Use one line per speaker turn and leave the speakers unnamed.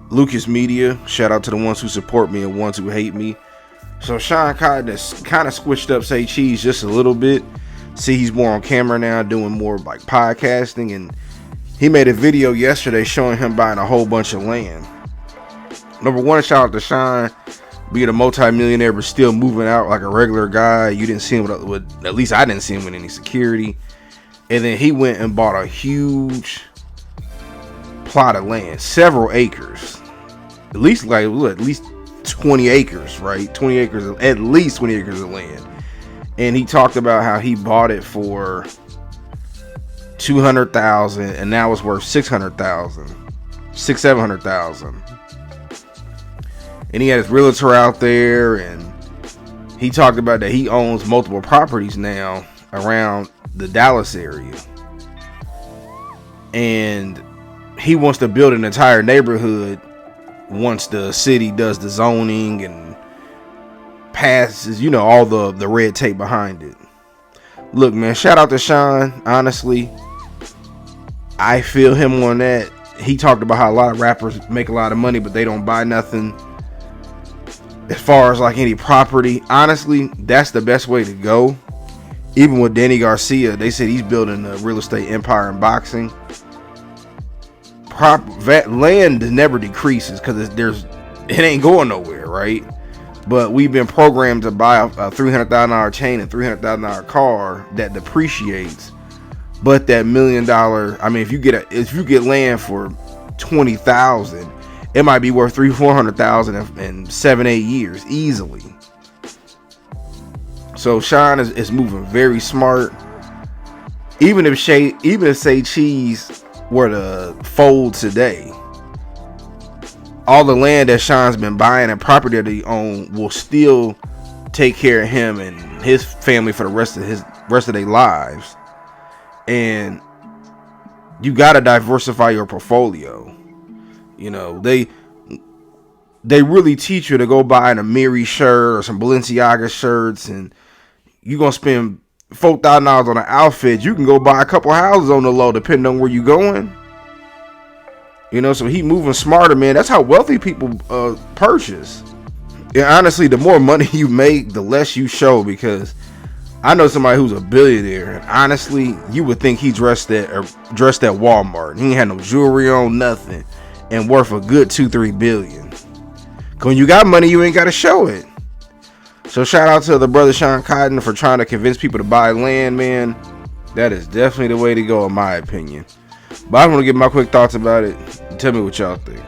Lucas Media. Shout out to the ones who support me and ones who hate me. So Shawn Cotton has kind of switched up Say Cheese just a little bit. See, he's more on camera now, doing more like podcasting, and he made a video yesterday showing him buying a whole bunch of land. Number one, shout out to Shawn, being a multi-millionaire but still moving out like a regular guy. You didn't see him with, at least I didn't see him with any security. And then he went and bought a huge plot of land, several acres, at least 20 acres, right? 20 acres, at least 20 acres of land. And he talked about how he bought it for $200,000 and now it's worth $700,000. And he had his realtor out there, and he talked about that he owns multiple properties now around the Dallas area, and he wants to build an entire neighborhood once the city does the zoning and passes, all the red tape behind it. Look, man, shout out to Shawn. Honestly, I feel him on that. He talked about how a lot of rappers make a lot of money, but they don't buy nothing as far as like any property. Honestly, that's the best way to go. Even with Danny Garcia, they said he's building a real estate empire in boxing. Land never decreases because it ain't going nowhere, right? But we've been programmed to buy a $300,000 chain and $300,000 car that depreciates. But that $1 million, I mean, if you get land for $20,000, it might be worth $300,000-$400,000 in 7-8 years easily. So Shawn is moving very smart. Even if Say Cheese were to fold today, all the land that Shawn's been buying and property that he owns will still take care of him and his family for the rest of their lives. And you gotta diversify your portfolio. They really teach you to go buy an Amiri shirt or some Balenciaga shirts, and you're going to spend $4,000 on an outfit. You can go buy a couple houses on the low depending on where you're going. So he moving smarter, man. That's how wealthy people purchase. And honestly, the more money you make, the less you show, because I know somebody who's a billionaire, and honestly, you would think he dressed at Walmart. He ain't had no jewelry on, nothing, and worth a good $2-3 billion. When you got money, you ain't got to show it. So shout out to the brother Shawn Cotton for trying to convince people to buy land, man. That is definitely the way to go, in my opinion. But I want to give my quick thoughts about it. Tell me what y'all think.